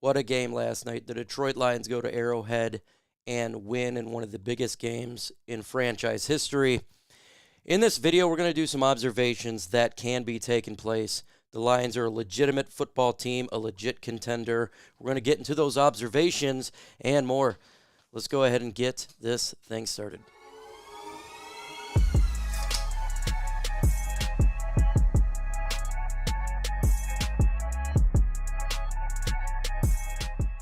What a game last night. The Detroit Lions go to Arrowhead and win in one of the biggest games in franchise history. In this video, we're going to do some observations that can be taken place. The Lions are a legitimate football team, a legit contender. We're going to get into those observations and more. Let's go ahead and get this thing started.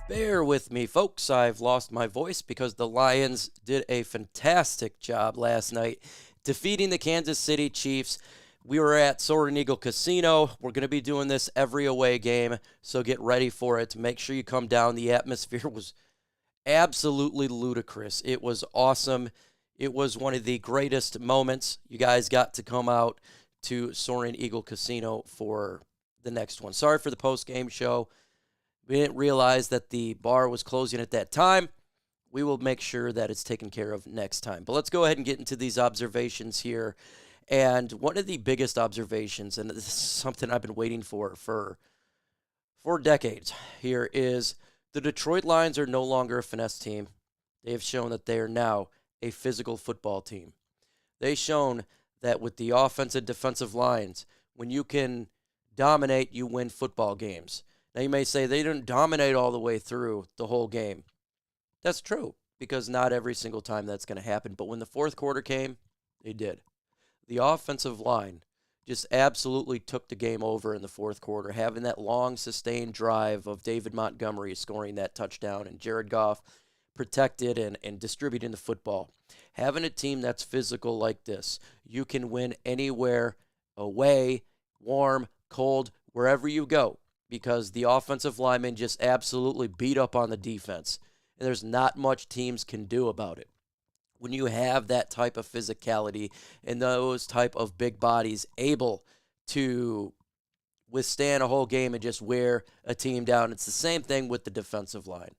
Bear with me, folks. I've lost my voice because the Lions did a fantastic job last night defeating the Kansas City Chiefs. We were at Soaring Eagle Casino. We're going to be doing this every away game, so get ready for it. Make sure you come down. The atmosphere was absolutely ludicrous. It was awesome. It was one of the greatest moments. You guys got to come out to Soaring Eagle Casino for the next one. Sorry for the post-game show. We didn't realize that the bar was closing at that time. We will make sure that it's taken care of next time. But let's go ahead and get into these observations here. And one of the biggest observations, and this is something I've been waiting for decades here, is the Detroit Lions are no longer a finesse team. They have shown that they are now a physical football team. They've shown that with the offensive and defensive lines, when you can dominate, you win football games. Now, you may say they didn't dominate all the way through the whole game. That's true, because not every single time that's going to happen. But when the fourth quarter came, they did. The offensive line just absolutely took the game over in the fourth quarter, having that long, sustained drive of David Montgomery scoring that touchdown and Jared Goff protected and distributing the football. Having a team that's physical like this, you can win anywhere, away, warm, cold, wherever you go, because the offensive linemen just absolutely beat up on the defense. And there's not much teams can do about it. When you have that type of physicality and those type of big bodies able to withstand a whole game and just wear a team down, it's the same thing with the defensive line.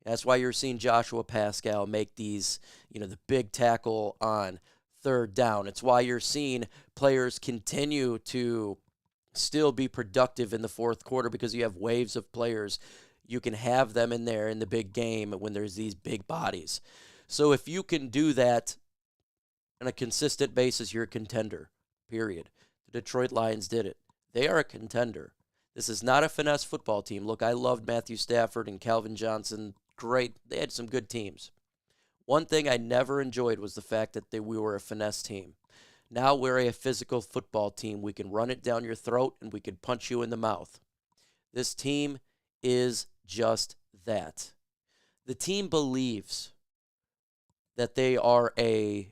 That's why you're seeing Joshua Pascal make these, the big tackle on third down. It's why you're seeing players continue to still be productive in the fourth quarter, because you have waves of players. You can have them in there in the big game when there's these big bodies. So if you can do that on a consistent basis, you're a contender, period. The Detroit Lions did it. They are a contender. This is not a finesse football team. Look, I loved Matthew Stafford and Calvin Johnson. Great. They had some good teams. One thing I never enjoyed was the fact that we were a finesse team. Now we're a physical football team. We can run it down your throat and we can punch you in the mouth. This team is just that. The team believes that they are a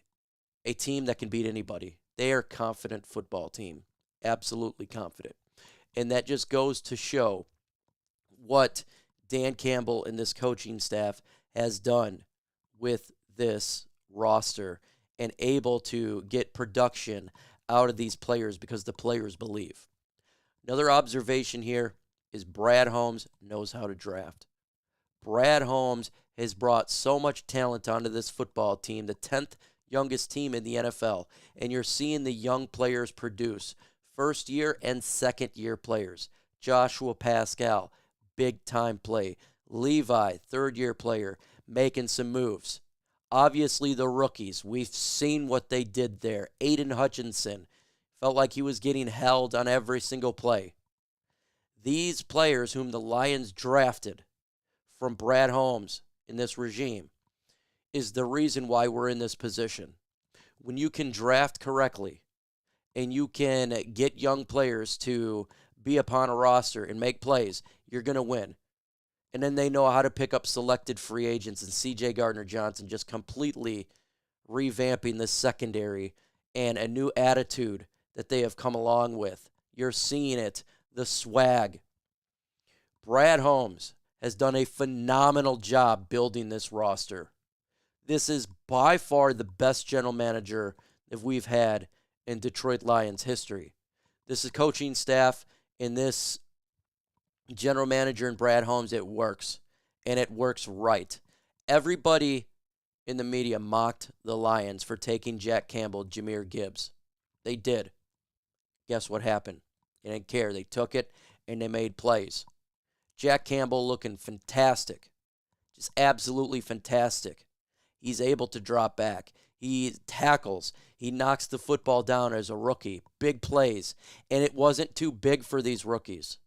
team that can beat anybody. They are a confident football team. Absolutely confident. And that just goes to show what Dan Campbell and this coaching staff has done with this roster and able to get production out of these players because the players believe. Another observation here is Brad Holmes knows how to draft. Brad Holmes has brought so much talent onto this football team, the 10th youngest team in the NFL, and you're seeing the young players produce. First-year and second-year players. Joshua Pascal, big-time play. Levi, third-year player, making some moves. Obviously, the rookies, we've seen what they did there. Aiden Hutchinson felt like he was getting held on every single play. These players whom the Lions drafted from Brad Holmes in this regime is the reason why we're in this position. When you can draft correctly and you can get young players to be upon a roster and make plays, you're going to win. And then they know how to pick up selected free agents, and C.J. Gardner-Johnson just completely revamping the secondary and a new attitude that they have come along with. You're seeing it, the swag. Brad Holmes has done a phenomenal job building this roster. This is by far the best general manager that we've had in Detroit Lions history. This is coaching staff and this general manager and Brad Holmes, it works, and it works right. Everybody in the media mocked the Lions for taking Jack Campbell, Jahmyr Gibbs. They did. Guess what happened? They didn't care. They took it, and they made plays. Jack Campbell looking fantastic. Just absolutely fantastic. He's able to drop back. He tackles. He knocks the football down as a rookie. Big plays. And it wasn't too big for these rookies.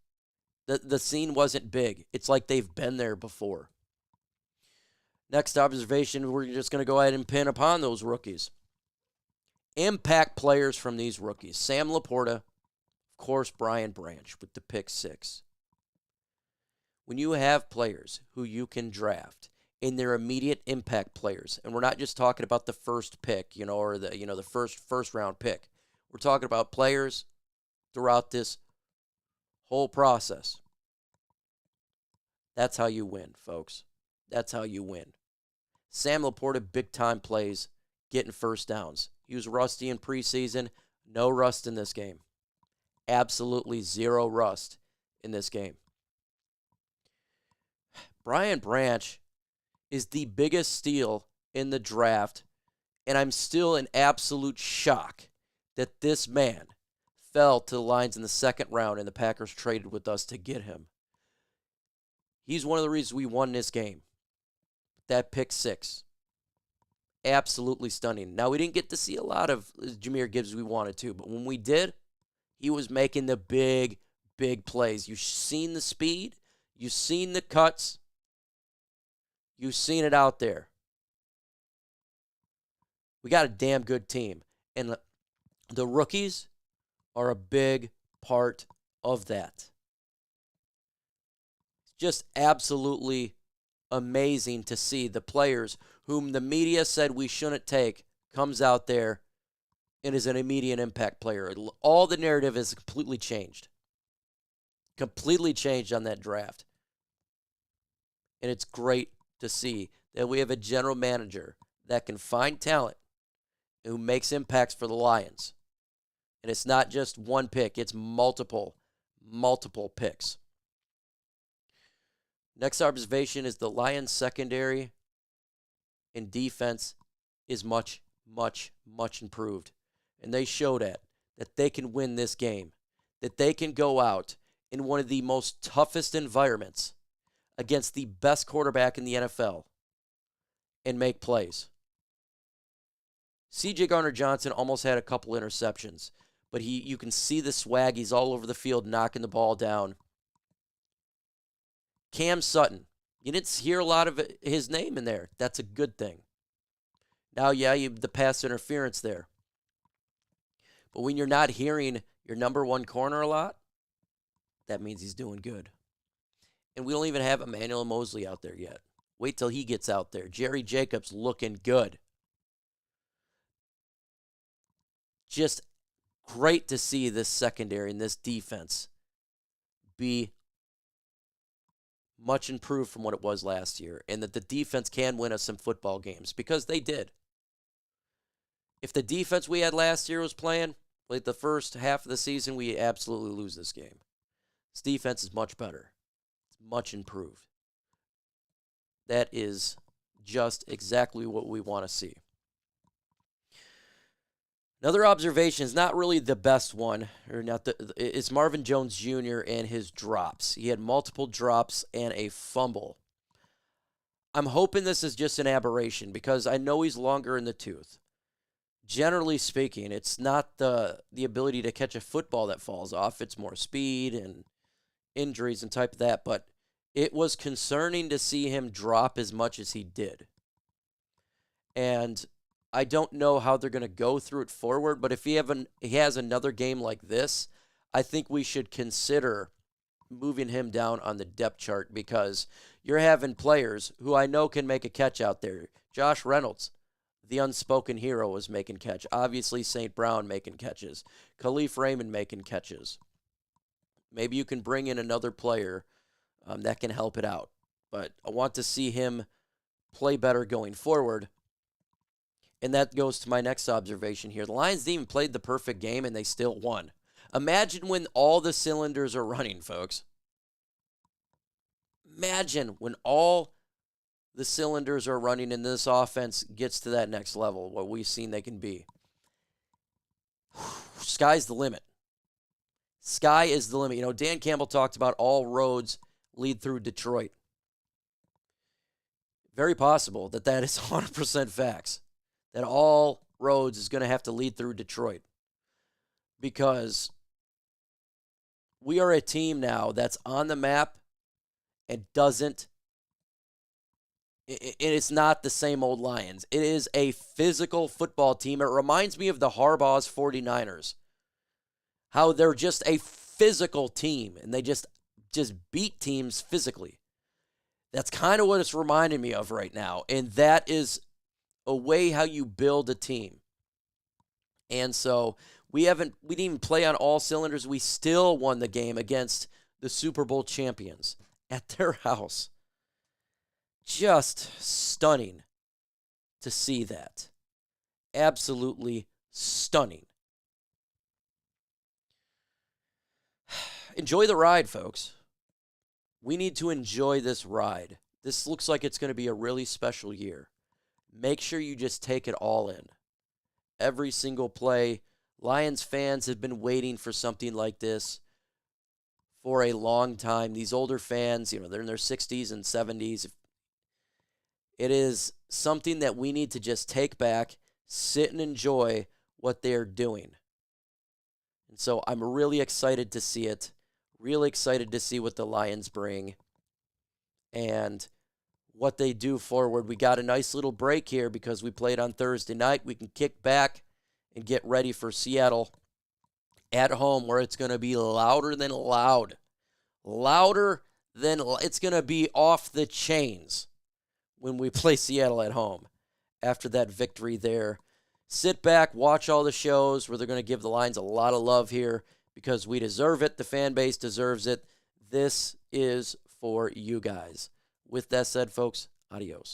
The scene wasn't big. It's like they've been there before. Next observation, we're just going to go ahead and pin upon those rookies. Impact players from these rookies. Sam Laporta, of course, Brian Branch with the pick 6. When you have players who you can draft and they're immediate impact players, and we're not just talking about the first pick, or the first round pick. We're talking about players throughout this whole process. That's how you win, folks. That's how you win. Sam Laporta, big-time plays, getting first downs. He was rusty in preseason. No rust in this game. Absolutely zero rust in this game. Brian Branch is the biggest steal in the draft, and I'm still in absolute shock that this man fell to the Lions in the second round and the Packers traded with us to get him. He's one of the reasons we won this game. That pick 6. Absolutely stunning. Now, we didn't get to see a lot of Jahmyr Gibbs we wanted to, but when we did, he was making the big, big plays. You've seen the speed. You've seen the cuts. You've seen it out there. We got a damn good team. And the rookies are a big part of that. It's just absolutely amazing to see the players whom the media said we shouldn't take comes out there and is an immediate impact player. All the narrative is completely changed. Completely changed on that draft. And it's great to see that we have a general manager that can find talent who makes impacts for the Lions. And it's not just one pick, it's multiple picks. Next observation is the Lions secondary and defense is much, much, much improved. And they showed that they can win this game, that they can go out in one of the most toughest environments against the best quarterback in the NFL and make plays. C.J. Gardner-Johnson almost had a couple interceptions, but you can see the swag. He's all over the field knocking the ball down. Cam Sutton, you didn't hear a lot of his name in there. That's a good thing. Now, the pass interference there. But when you're not hearing your number one corner a lot, that means he's doing good. And we don't even have Emmanuel Mosley out there yet. Wait till he gets out there. Jerry Jacobs looking good. Just great to see this secondary and this defense be much improved from what it was last year, and that the defense can win us some football games, because they did. If the defense we had last year was played the first half of the season, we absolutely lose this game. This defense is much better. It's much improved. That is just exactly what we want to see. Another observation is not really the best one, it's Marvin Jones Jr. and his drops. He had multiple drops and a fumble. I'm hoping this is just an aberration because I know he's longer in the tooth. Generally speaking, it's not the ability to catch a football that falls off. It's more speed and injuries and type of that. But it was concerning to see him drop as much as he did. And I don't know how they're going to go through it forward, but if he has another game like this, I think we should consider moving him down on the depth chart, because you're having players who I know can make a catch out there. Josh Reynolds, the unspoken hero, was making catch. Obviously, St. Brown making catches. Khalif Raymond making catches. Maybe you can bring in another player that can help it out. But I want to see him play better going forward. And that goes to my next observation here. The Lions didn't even play the perfect game, and they still won. Imagine when all the cylinders are running, folks. Imagine when all the cylinders are running and this offense gets to that next level, what we've seen they can be. Sky's the limit. Sky is the limit. Dan Campbell talked about all roads lead through Detroit. Very possible that that is 100% facts. That all roads is going to have to lead through Detroit. Because we are a team now that's on the map and it's not the same old Lions. It is a physical football team. It reminds me of the Harbaugh's 49ers. How they're just a physical team and they just beat teams physically. That's kind of what it's reminding me of right now. And that is a way how you build a team. And so we didn't even play on all cylinders. We still won the game against the Super Bowl champions at their house. Just stunning to see that. Absolutely stunning. Enjoy the ride, folks. We need to enjoy this ride. This looks like it's going to be a really special year. Make sure you just take it all in. Every single play. Lions fans have been waiting for something like this for a long time. These older fans, they're in their 60s and 70s. It is something that we need to just take back, sit and enjoy what they're doing. And so I'm really excited to see it. Really excited to see what the Lions bring and what they do forward. We got a nice little break here because we played on Thursday night. We can kick back and get ready for Seattle at home where it's going to be louder than loud. It's going to be off the chains when we play Seattle at home after that victory there. Sit back, watch all the shows where they're going to give the Lions a lot of love here because we deserve it. The fan base deserves it. This is for you guys. With that said, folks, adios.